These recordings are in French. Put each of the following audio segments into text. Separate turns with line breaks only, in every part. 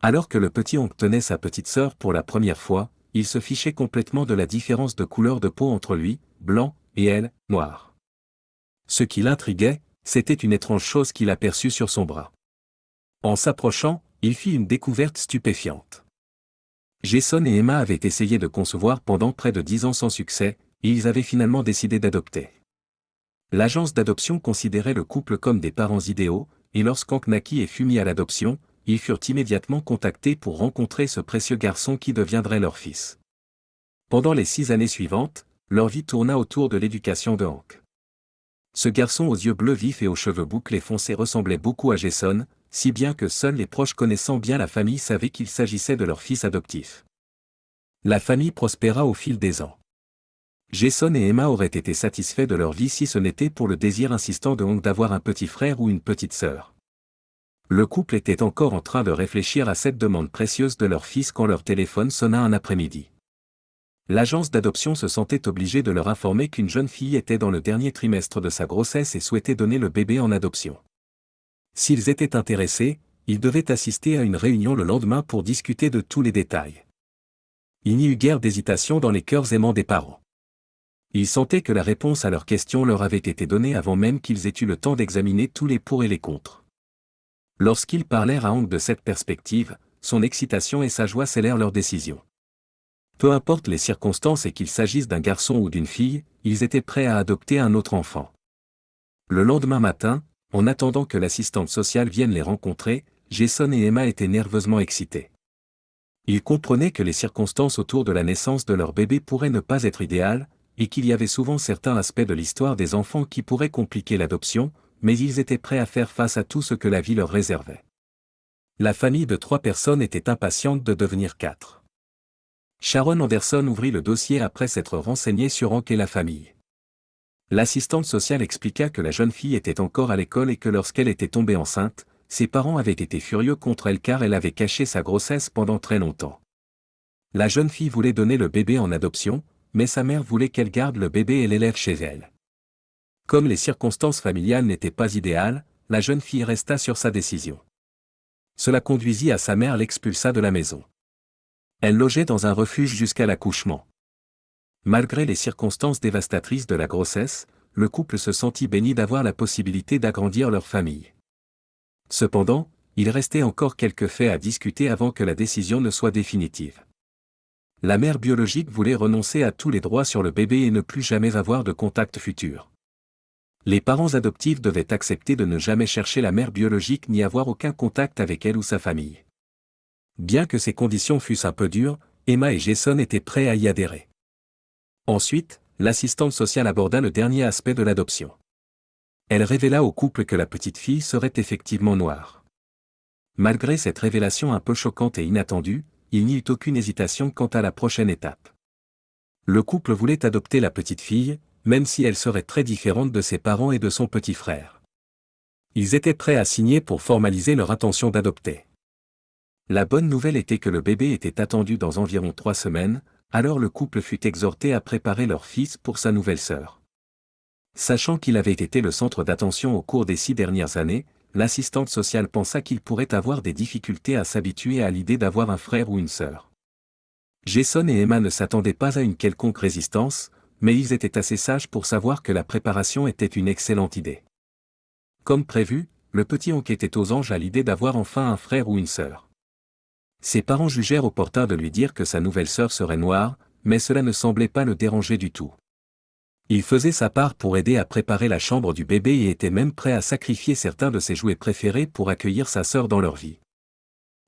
Alors que le petit oncle tenait sa petite sœur pour la première fois, il se fichait complètement de la différence de couleur de peau entre lui, blanc, et elle, noir. Ce qui l'intriguait, c'était une étrange chose qu'il aperçut sur son bras. En s'approchant, il fit une découverte stupéfiante. Jason et Emma avaient essayé de concevoir pendant près de 10 ans sans succès, et ils avaient finalement décidé d'adopter. L'agence d'adoption considérait le couple comme des parents idéaux, et lorsqu'Hank naquit et fut mis à l'adoption, ils furent immédiatement contactés pour rencontrer ce précieux garçon qui deviendrait leur fils. Pendant les 6 années suivantes, leur vie tourna autour de l'éducation de Hank. Ce garçon aux yeux bleus vifs et aux cheveux bouclés foncés ressemblait beaucoup à Jason, si bien que seuls les proches connaissant bien la famille savaient qu'il s'agissait de leur fils adoptif. La famille prospéra au fil des ans. Jason et Emma auraient été satisfaits de leur vie si ce n'était pour le désir insistant de Hank d'avoir un petit frère ou une petite sœur. Le couple était encore en train de réfléchir à cette demande précieuse de leur fils quand leur téléphone sonna un après-midi. L'agence d'adoption se sentait obligée de leur informer qu'une jeune fille était dans le dernier trimestre de sa grossesse et souhaitait donner le bébé en adoption. S'ils étaient intéressés, ils devaient assister à une réunion le lendemain pour discuter de tous les détails. Il n'y eut guère d'hésitation dans les cœurs aimants des parents. Ils sentaient que la réponse à leurs questions leur avait été donnée avant même qu'ils aient eu le temps d'examiner tous les pour et les contre. Lorsqu'ils parlèrent à Hank de cette perspective, son excitation et sa joie scellèrent leur décision. Peu importe les circonstances et qu'il s'agisse d'un garçon ou d'une fille, ils étaient prêts à adopter un autre enfant. Le lendemain matin, en attendant que l'assistante sociale vienne les rencontrer, Jason et Emma étaient nerveusement excités. Ils comprenaient que les circonstances autour de la naissance de leur bébé pourraient ne pas être idéales, et qu'il y avait souvent certains aspects de l'histoire des enfants qui pourraient compliquer l'adoption, mais ils étaient prêts à faire face à tout ce que la vie leur réservait. La famille de 3 personnes était impatiente de devenir 4. Sharon Anderson ouvrit le dossier après s'être renseignée sur Hank et la famille. L'assistante sociale expliqua que la jeune fille était encore à l'école et que lorsqu'elle était tombée enceinte, ses parents avaient été furieux contre elle car elle avait caché sa grossesse pendant très longtemps. La jeune fille voulait donner le bébé en adoption, mais sa mère voulait qu'elle garde le bébé et l'élève chez elle. Comme les circonstances familiales n'étaient pas idéales, la jeune fille resta sur sa décision. Cela conduisit à sa mère l'expulsa de la maison. Elle logeait dans un refuge jusqu'à l'accouchement. Malgré les circonstances dévastatrices de la grossesse, le couple se sentit béni d'avoir la possibilité d'agrandir leur famille. Cependant, il restait encore quelques faits à discuter avant que la décision ne soit définitive. La mère biologique voulait renoncer à tous les droits sur le bébé et ne plus jamais avoir de contact futur. Les parents adoptifs devaient accepter de ne jamais chercher la mère biologique ni avoir aucun contact avec elle ou sa famille. Bien que ces conditions fussent un peu dures, Emma et Jason étaient prêts à y adhérer. Ensuite, l'assistante sociale aborda le dernier aspect de l'adoption. Elle révéla au couple que la petite fille serait effectivement noire. Malgré cette révélation un peu choquante et inattendue, il n'y eut aucune hésitation quant à la prochaine étape. Le couple voulait adopter la petite fille, même si elle serait très différente de ses parents et de son petit frère. Ils étaient prêts à signer pour formaliser leur intention d'adopter. La bonne nouvelle était que le bébé était attendu dans environ 3 semaines, alors le couple fut exhorté à préparer leur fils pour sa nouvelle sœur. Sachant qu'il avait été le centre d'attention au cours des 6 dernières années, l'assistante sociale pensa qu'il pourrait avoir des difficultés à s'habituer à l'idée d'avoir un frère ou une sœur. Jason et Emma ne s'attendaient pas à une quelconque résistance, mais ils étaient assez sages pour savoir que la préparation était une excellente idée. Comme prévu, le petit Hank était aux anges à l'idée d'avoir enfin un frère ou une sœur. Ses parents jugèrent opportun de lui dire que sa nouvelle sœur serait noire, mais cela ne semblait pas le déranger du tout. Il faisait sa part pour aider à préparer la chambre du bébé et était même prêt à sacrifier certains de ses jouets préférés pour accueillir sa sœur dans leur vie.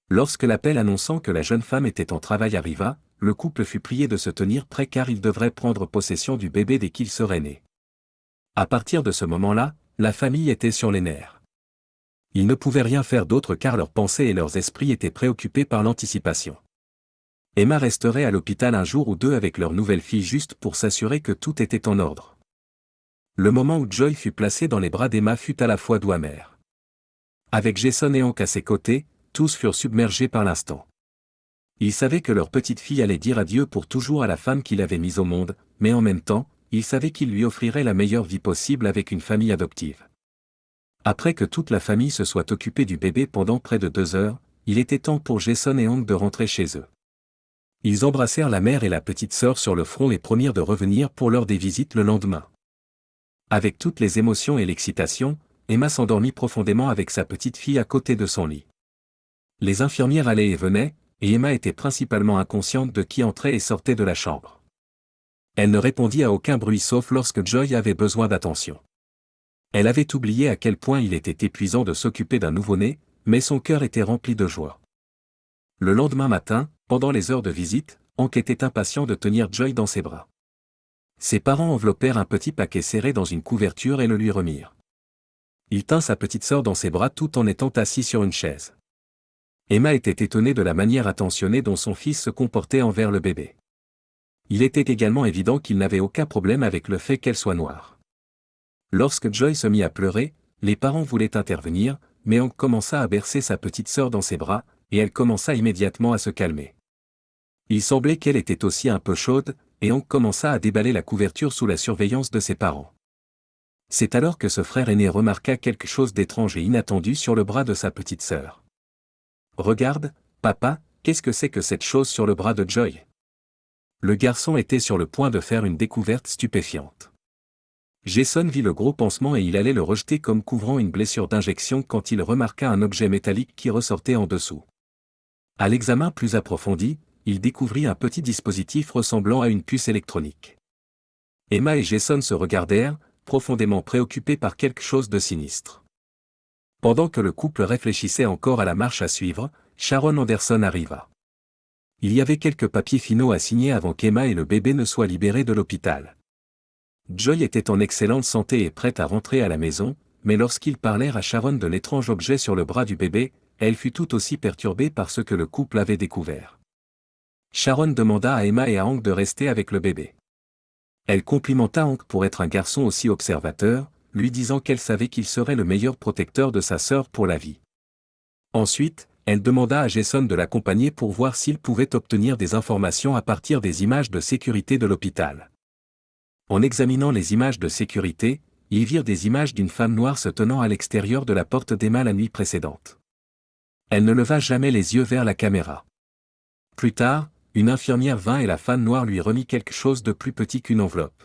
Lorsque l'appel annonçant que la jeune femme était en travail arriva, le couple fut prié de se tenir prêt car il devrait prendre possession du bébé dès qu'il serait né. À partir de ce moment-là, la famille était sur les nerfs. Ils ne pouvaient rien faire d'autre car leurs pensées et leurs esprits étaient préoccupés par l'anticipation. Emma resterait à l'hôpital un jour ou 2 avec leur nouvelle fille juste pour s'assurer que tout était en ordre. Le moment où Joy fut placée dans les bras d'Emma fut à la fois doux amer. Avec Jason et Hank à ses côtés, tous furent submergés par l'instant. Ils savaient que leur petite fille allait dire adieu pour toujours à la femme qu'il avait mise au monde, mais en même temps, ils savaient qu'ils lui offriraient la meilleure vie possible avec une famille adoptive. Après que toute la famille se soit occupée du bébé pendant près de 2 heures, il était temps pour Jason et Hank de rentrer chez eux. Ils embrassèrent la mère et la petite sœur sur le front et promirent de revenir pour l'heure des visites le lendemain. Avec toutes les émotions et l'excitation, Emma s'endormit profondément avec sa petite fille à côté de son lit. Les infirmières allaient et venaient, et Emma était principalement inconsciente de qui entrait et sortait de la chambre. Elle ne répondit à aucun bruit sauf lorsque Joy avait besoin d'attention. Elle avait oublié à quel point il était épuisant de s'occuper d'un nouveau-né, mais son cœur était rempli de joie. Le lendemain matin, pendant les heures de visite, Hank était impatient de tenir Joy dans ses bras. Ses parents enveloppèrent un petit paquet serré dans une couverture et le lui remirent. Il tint sa petite sœur dans ses bras tout en étant assis sur une chaise. Emma était étonnée de la manière attentionnée dont son fils se comportait envers le bébé. Il était également évident qu'il n'avait aucun problème avec le fait qu'elle soit noire. Lorsque Joy se mit à pleurer, les parents voulaient intervenir, mais Hank commença à bercer sa petite sœur dans ses bras, et elle commença immédiatement à se calmer. Il semblait qu'elle était aussi un peu chaude, et Hank commença à déballer la couverture sous la surveillance de ses parents. C'est alors que ce frère aîné remarqua quelque chose d'étrange et inattendu sur le bras de sa petite sœur. « Regarde, papa, qu'est-ce que c'est que cette chose sur le bras de Joy ?» Le garçon était sur le point de faire une découverte stupéfiante. Jason vit le gros pansement et il allait le rejeter comme couvrant une blessure d'injection quand il remarqua un objet métallique qui ressortait en dessous. À l'examen plus approfondi, il découvrit un petit dispositif ressemblant à une puce électronique. Emma et Jason se regardèrent, profondément préoccupés par quelque chose de sinistre. Pendant que le couple réfléchissait encore à la marche à suivre, Sharon Anderson arriva. Il y avait quelques papiers finaux à signer avant qu'Emma et le bébé ne soient libérés de l'hôpital. Joy était en excellente santé et prête à rentrer à la maison, mais lorsqu'ils parlèrent à Sharon de l'étrange objet sur le bras du bébé, elle fut tout aussi perturbée par ce que le couple avait découvert. Sharon demanda à Emma et à Hank de rester avec le bébé. Elle complimenta Hank pour être un garçon aussi observateur, lui disant qu'elle savait qu'il serait le meilleur protecteur de sa sœur pour la vie. Ensuite, elle demanda à Jason de l'accompagner pour voir s'il pouvait obtenir des informations à partir des images de sécurité de l'hôpital. En examinant les images de sécurité, ils virent des images d'une femme noire se tenant à l'extérieur de la porte d'Emma la nuit précédente. Elle ne leva jamais les yeux vers la caméra. Plus tard, une infirmière vint et la femme noire lui remit quelque chose de plus petit qu'une enveloppe.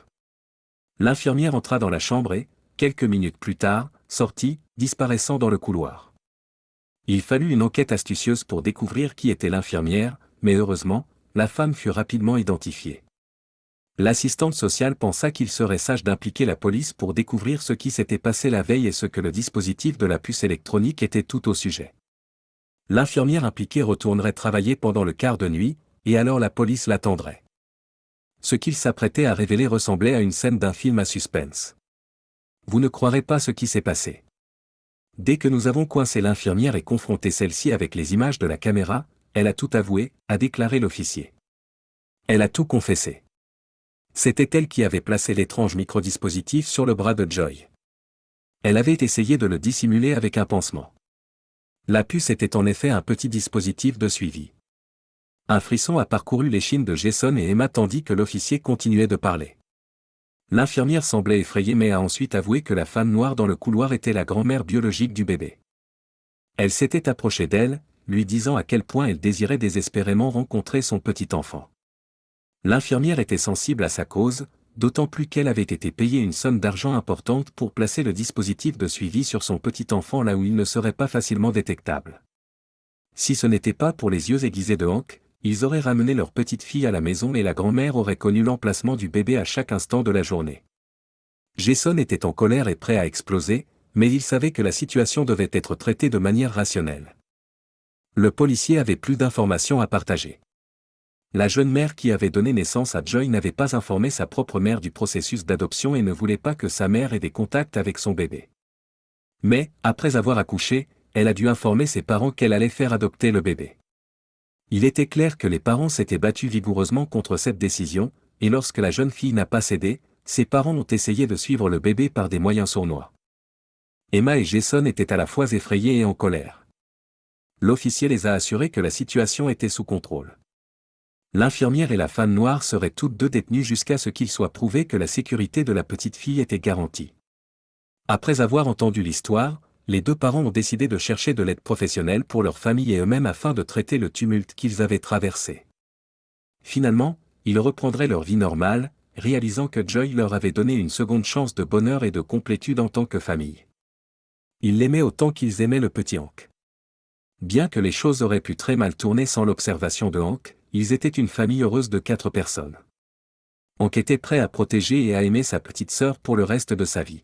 L'infirmière entra dans la chambre et, quelques minutes plus tard, sortit, disparaissant dans le couloir. Il fallut une enquête astucieuse pour découvrir qui était l'infirmière, mais heureusement, la femme fut rapidement identifiée. L'assistante sociale pensa qu'il serait sage d'impliquer la police pour découvrir ce qui s'était passé la veille et ce que le dispositif de la puce électronique était tout au sujet. L'infirmière impliquée retournerait travailler pendant le quart de nuit, et alors la police l'attendrait. Ce qu'il s'apprêtait à révéler ressemblait à une scène d'un film à suspense. Vous ne croirez pas ce qui s'est passé. Dès que nous avons coincé l'infirmière et confronté celle-ci avec les images de la caméra, elle a tout avoué, a déclaré l'officier. Elle a tout confessé. C'était elle qui avait placé l'étrange microdispositif sur le bras de Joy. Elle avait essayé de le dissimuler avec un pansement. La puce était en effet un petit dispositif de suivi. Un frisson a parcouru l'échine de Jason et Emma tandis que l'officier continuait de parler. L'infirmière semblait effrayée mais a ensuite avoué que la femme noire dans le couloir était la grand-mère biologique du bébé. Elle s'était approchée d'elle, lui disant à quel point elle désirait désespérément rencontrer son petit enfant. L'infirmière était sensible à sa cause, d'autant plus qu'elle avait été payée une somme d'argent importante pour placer le dispositif de suivi sur son petit enfant là où il ne serait pas facilement détectable. Si ce n'était pas pour les yeux aiguisés de Hank, ils auraient ramené leur petite fille à la maison et la grand-mère aurait connu l'emplacement du bébé à chaque instant de la journée. Jason était en colère et prêt à exploser, mais il savait que la situation devait être traitée de manière rationnelle. Le policier avait plus d'informations à partager. La jeune mère qui avait donné naissance à Joy n'avait pas informé sa propre mère du processus d'adoption et ne voulait pas que sa mère ait des contacts avec son bébé. Mais, après avoir accouché, elle a dû informer ses parents qu'elle allait faire adopter le bébé. Il était clair que les parents s'étaient battus vigoureusement contre cette décision, et lorsque la jeune fille n'a pas cédé, ses parents ont essayé de suivre le bébé par des moyens sournois. Emma et Jason étaient à la fois effrayés et en colère. L'officier les a assurés que la situation était sous contrôle. L'infirmière et la femme noire seraient toutes deux détenues jusqu'à ce qu'il soit prouvé que la sécurité de la petite fille était garantie. Après avoir entendu l'histoire, Les deux parents ont décidé de chercher de l'aide professionnelle pour leur famille et eux-mêmes afin de traiter le tumulte qu'ils avaient traversé. Finalement, ils reprendraient leur vie normale, réalisant que Joy leur avait donné une seconde chance de bonheur et de complétude en tant que famille. Ils l'aimaient autant qu'ils aimaient le petit Hank. Bien que les choses auraient pu très mal tourner sans l'observation de Hank, ils étaient une famille heureuse de 4 personnes. Hank était prêt à protéger et à aimer sa petite sœur pour le reste de sa vie.